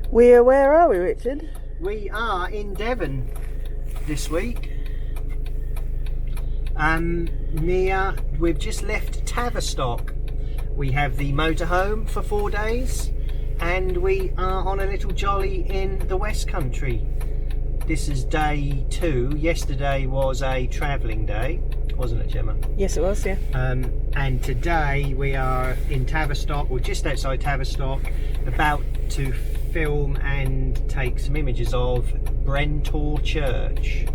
Where are we, Richard? We are in Devon this week. We've just left Tavistock. We have the motorhome for 4 days, and we are on a little jolly in the West Country. This is day 2. Yesterday was a travelling day, wasn't it, Gemma? Yes, it was, yeah. And today we are in Tavistock, or just outside Tavistock, about to film and take some images of Blackchurch Church,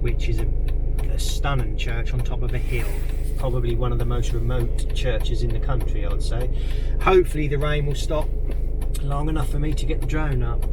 which is a stunning church on top of a hill. Probably one of the most remote churches in the country, I would say. Hopefully the rain will stop long enough for me to get the drone up.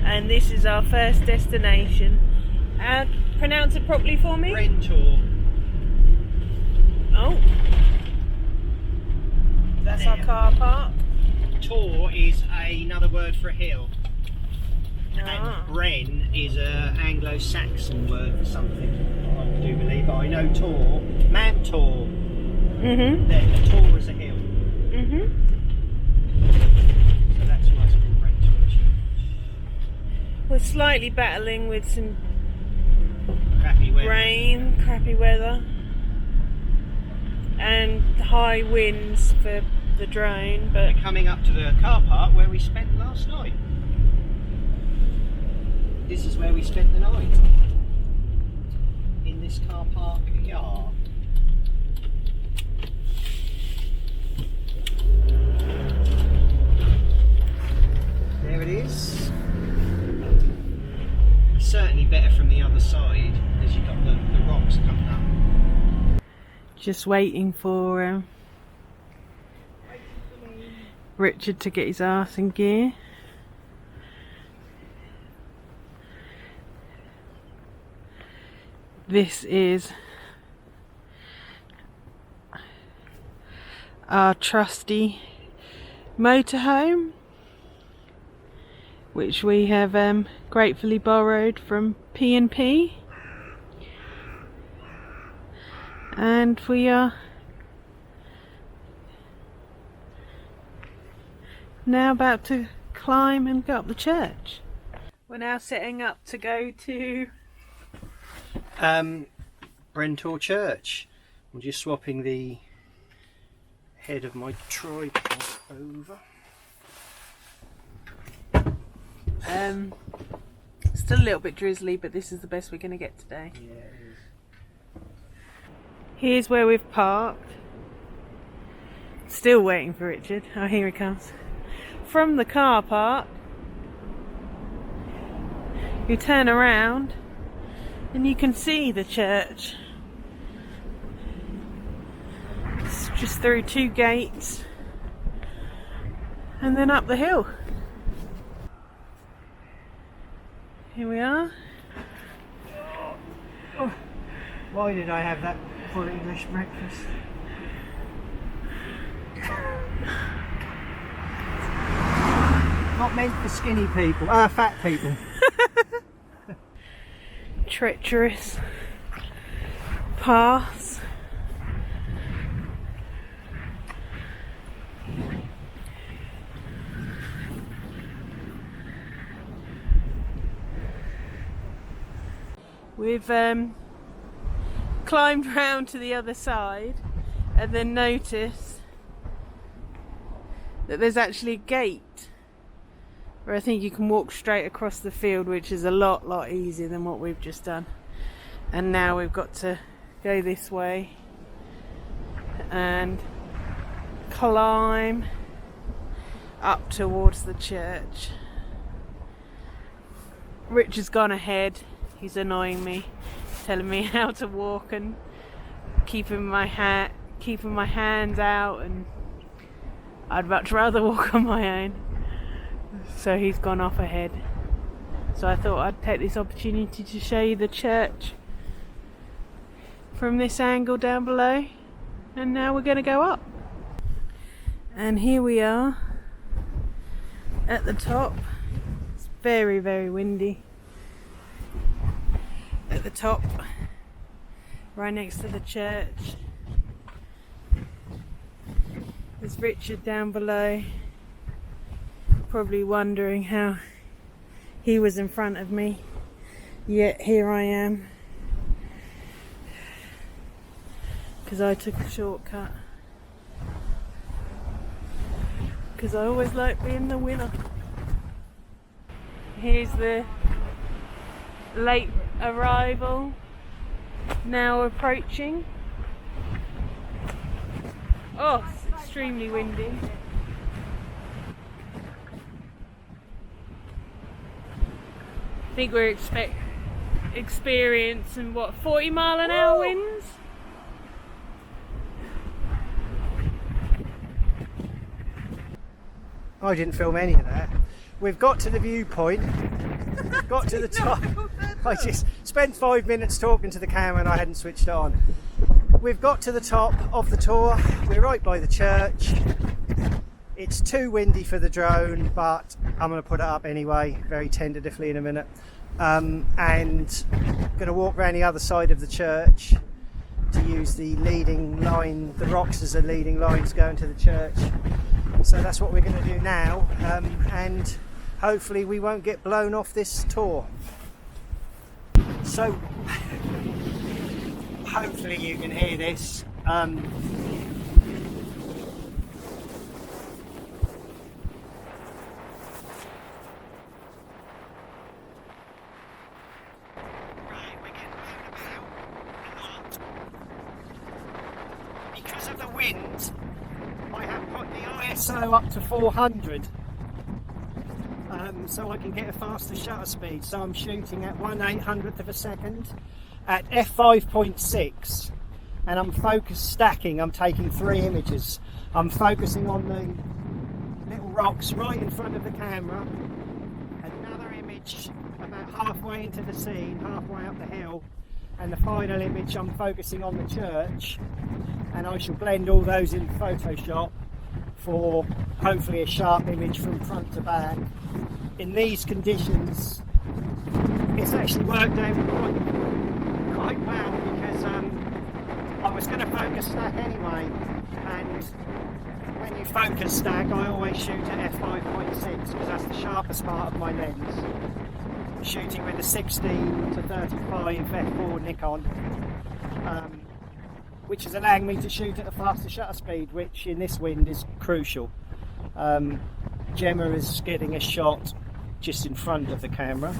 And this is our first destination. Pronounce it properly for me. Blackchurch. Oh. That's our car park. Tor is another word for a hill. Ah. And Bren is an Anglo-Saxon word for something, I do believe. But I know Tor, Mantor. Mm-hmm. Tor is a hill. Mm-hmm. So that's why it's called Blackchurch. We're slightly battling with some Crappy weather. rain, crappy weather, and high winds for the drone, but We're coming up to the car park where we spent last night. This is where we spent the night. In this car park yard. There it is. Certainly better from the other side, as you've got the rocks coming up. just waiting for Richard to get his arse in gear. This is our trusty motorhome, which we have gratefully borrowed from P&P, and we are now about to climb and go up the church. We're now setting up to go to Blackchurch Church. I'm just swapping the head of my tripod over. still a little bit drizzly, but this is the best we're going to get today. Yeah, it is. Here's where we've parked. Still waiting for Richard. Oh, here he comes. From the car park, you turn around and you can see the church. It's just through 2 gates and then up the hill. Here we are. Oh, why did I have that full English breakfast? Not meant for skinny people, fat people. treacherous paths. We've climbed round to the other side and then noticed that there's actually a gate where I think you can walk straight across the field, which is a lot easier than what we've just done. And now we've got to go this way and climb up towards the church. Rich has gone ahead. He's annoying me, telling me how to walk and keeping my hands out, and I'd much rather walk on my own. So he's gone off ahead. So I thought I'd take this opportunity to show you the church from this angle down below. And now we're going to go up. And here we are at the top. It's very windy. At the top, right next to the church. There's Richard down below, probably wondering how he was in front of me, yet here I am, because I took a shortcut, because I always like being the winner. Here's the late arrival now approaching. Oh, it's extremely windy. I think we're experiencing what, 40-mile-an-hour winds? I didn't film any of that. We've got to the viewpoint, got to the top. I just spent 5 minutes talking to the camera and I hadn't switched it on. We've got to the top of the tour. We're right by the church. It's too windy for the drone, but I'm going to put it up anyway, very tentatively in a minute. And I'm going to walk around the other side of the church to use the leading line, the rocks as the leading lines going to the church. So that's what we're going to do now, and hopefully we won't get blown off this tour. So hopefully you can hear this. Right, we're getting blown about a lot. Because of the wind, I have put the ISO up to 400. So I can get a faster shutter speed. So I'm shooting at 1/800th of a second at f5.6, and I'm focus stacking. I'm taking 3 images. I'm focusing on the little rocks right in front of the camera, another image about halfway into the scene, halfway up the hill, and the final image I'm focusing on the church, and I shall blend all those in Photoshop for hopefully a sharp image from front to back. In these conditions, it's actually worked out quite well, because I was going to focus stack anyway, and when you focus stack I always shoot at f5.6 because that's the sharpest part of my lens. I'm shooting with the 16 to 35 f4 Nikon, which is allowing me to shoot at a faster shutter speed, which in this wind is crucial. Gemma is getting a shot just in front of the camera.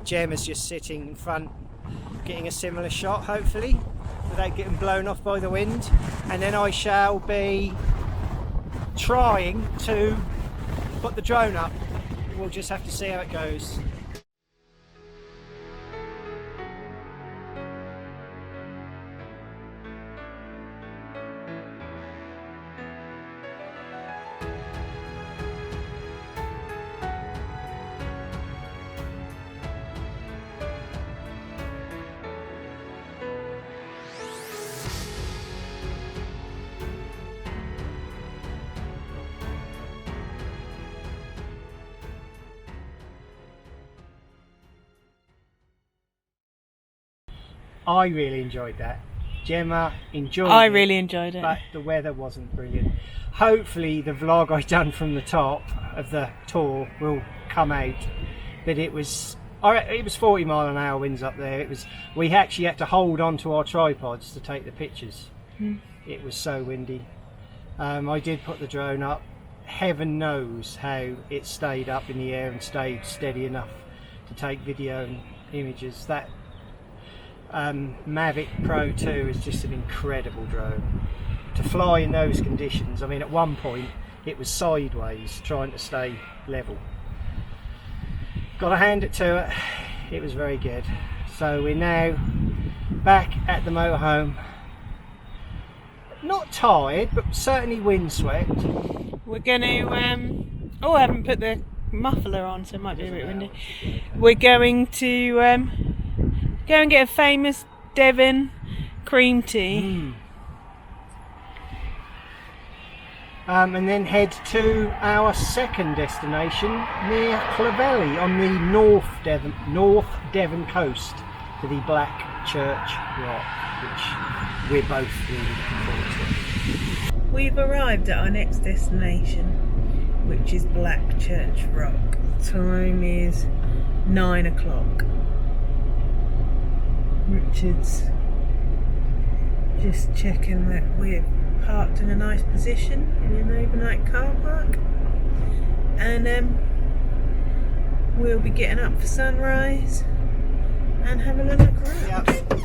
Gemma's just sitting in front, getting a similar shot, hopefully, without getting blown off by the wind. And then I shall be trying to put the drone up. We'll just have to see how it goes. I really enjoyed that. Gemma enjoyed it. I really enjoyed it. But the weather wasn't brilliant. Hopefully the vlog I done from the top of the tour will come out. But it was 40-mile-an-hour winds up there. We actually had to hold on to our tripods to take the pictures. It was so windy. I did put the drone up. Heaven knows how it stayed up in the air and stayed steady enough to take video and images. That Mavic Pro 2 is just an incredible drone. To fly in those conditions, I mean, at one point it was sideways trying to stay level. Got to hand it to it, it was very good. So we're now back at the motorhome. Not tired, but certainly windswept. We're going to, oh, I haven't put the muffler on, so it might be a bit windy. We're going to go and get a famous Devon cream tea. And then head to our second destination near Clovelly on the North Devon coast to the Blackchurch Rock, which we're both really looking forward to. We've arrived at our next destination, which is Blackchurch Rock. Time is 9 o'clock. Richard's just checking that we're parked in a nice position in an overnight car park, and we'll be getting up for sunrise and having a look around. Yep.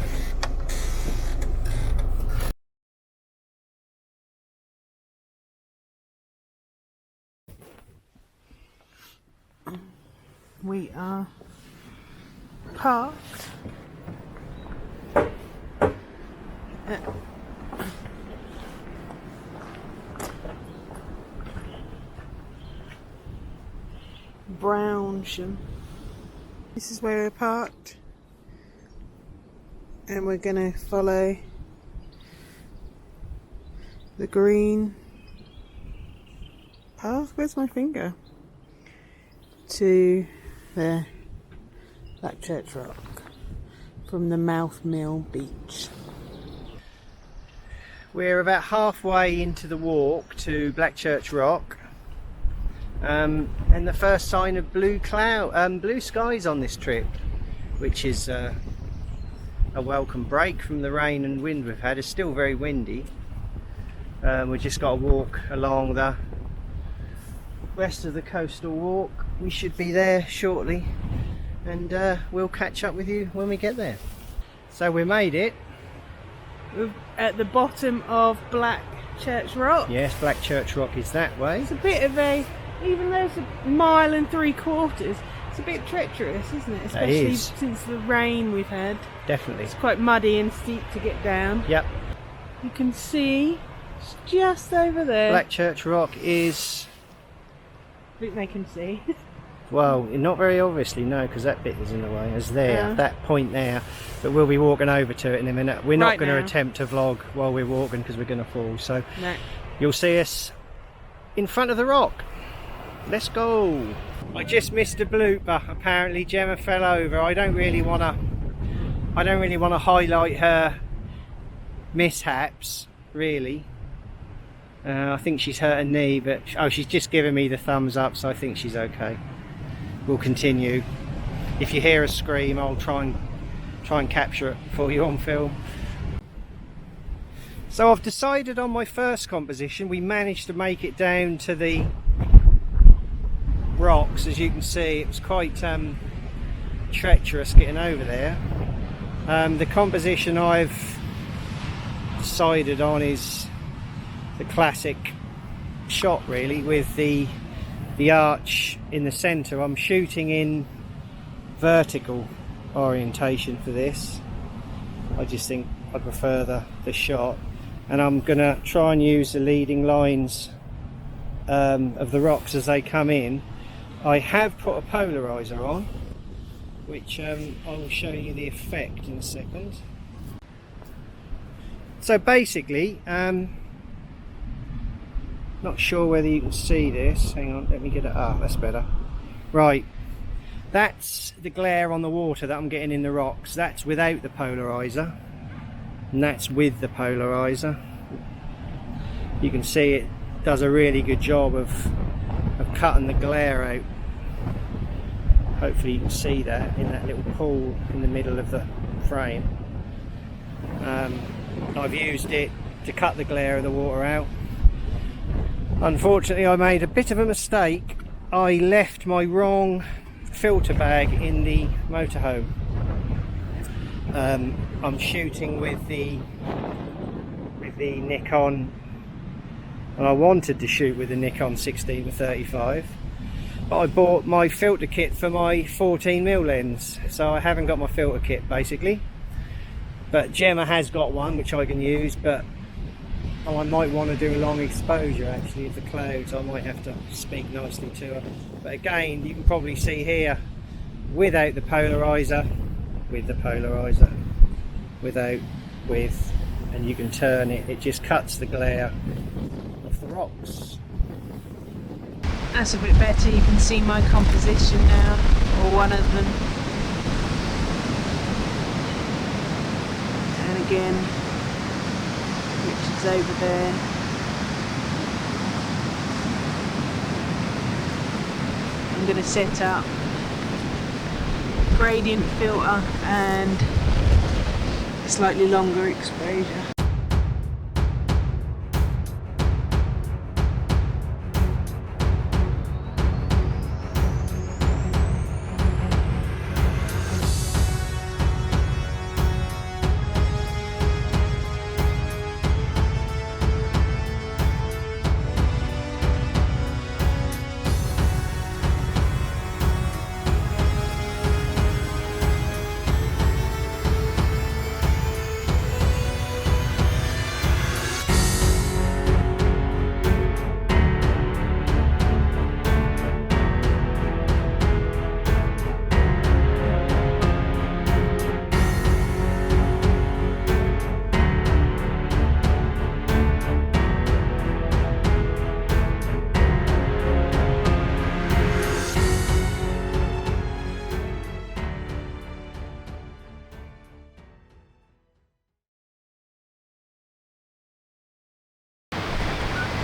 We are parked at Brownsham. This is where we're parked, and we're going to follow the green path. Where's my finger? To the Blackchurch Rock from the Mouth Mill Beach. We're about halfway into the walk to Blackchurch Rock, and the first sign of blue skies on this trip, which is a welcome break from the rain and wind we've had. It's still very windy. We've just got to walk along the rest of the coastal walk. We should be there shortly, and we'll catch up with you when we get there. So we made it. We're at the bottom of Blackchurch Rock. Yes, Blackchurch Rock is that way. It's a bit of a, even though it's a 1.75 miles, it's a bit treacherous, isn't it? Especially since the rain we've had. Definitely. It's quite muddy and steep to get down. Yep. You can see it's just over there. Blackchurch Rock is... I think they can see. Well, not very obviously, no, because that bit is in the way. It's there, Yeah. that point there. But we'll be walking over to it in a minute. We're not Right going to now. attempt to vlog while we're walking because we're going to fall. So No. you'll see us in front of the rock. Let's go. I just missed a blooper. Apparently Gemma fell over. I don't really want to highlight her mishaps, really. I think she's hurt her knee, but she's just giving me the thumbs up, so I think she's okay. We'll continue. If you hear a scream, I'll try and capture it for you on film. So I've decided on my first composition. We managed to make it down to the rocks. As you can see, it was quite treacherous getting over there. The composition I've decided on is the classic shot, really, with the arch in the center. I'm shooting in vertical orientation for this. I just think I prefer the shot, and I'm gonna try and use the leading lines of the rocks as they come in. I have put a polariser on, which I will show you the effect in a second. So basically, not sure whether you can see this. Hang on, let me get it up. That's better. Right. That's the glare on the water that I'm getting in the rocks. That's without the polariser, and that's with the polariser. You can see it does a really good job of cutting the glare out. Hopefully you can see that in that little pool in the middle of the frame. I've used it to cut the glare of the water out. Unfortunately, I made a bit of a mistake. I left my wrong filter bag in the motorhome. I'm shooting with the Nikon, and I wanted to shoot with the Nikon 16-35, but I bought my filter kit for my 14mm lens, so I haven't got my filter kit basically. But Gemma has got one which I can use, but I might want to do a long exposure actually of the clouds. I might have to speak nicely to her. But again, you can probably see here, without the polariser, with the polariser, without, with, and you can turn it, it just cuts the glare off the rocks. That's a bit better. You can see my composition now, or one of them. And again, Richard's over there. I'm going to set up gradient filter and slightly longer exposure.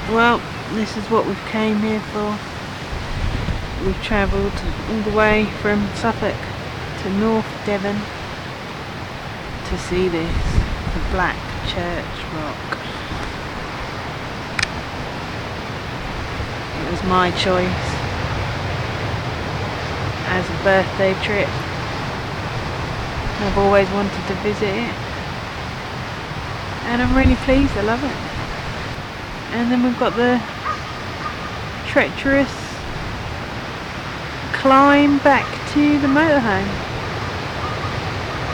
Well, this is what we've came here for. We've travelled all the way from Suffolk to North Devon to see this, the Blackchurch rock. It was my choice as a birthday trip. I've always wanted to visit it, and I'm really pleased. I love it. And then we've got the treacherous climb back to the motorhome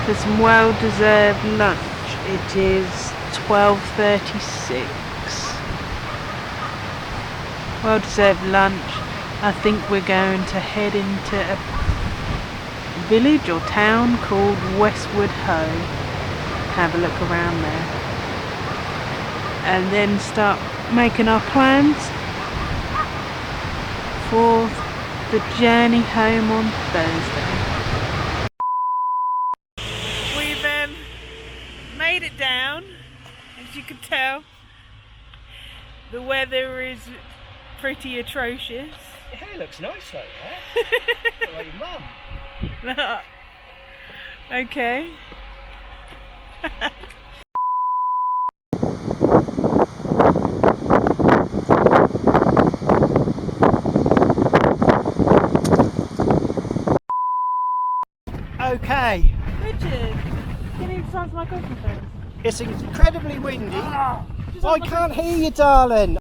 for some well-deserved lunch. It is 12:36. Well-deserved lunch. I think we're going to head into a village or town called Westwood Ho. Have a look around there, and then start making our plans for the journey home on Thursday. We've made it down. As you can tell, the weather is pretty atrocious. Your hair looks nice like that. Like your mum. Okay. Okay. Richard, can you answer my question first? It's incredibly windy. I can't hear you, darling.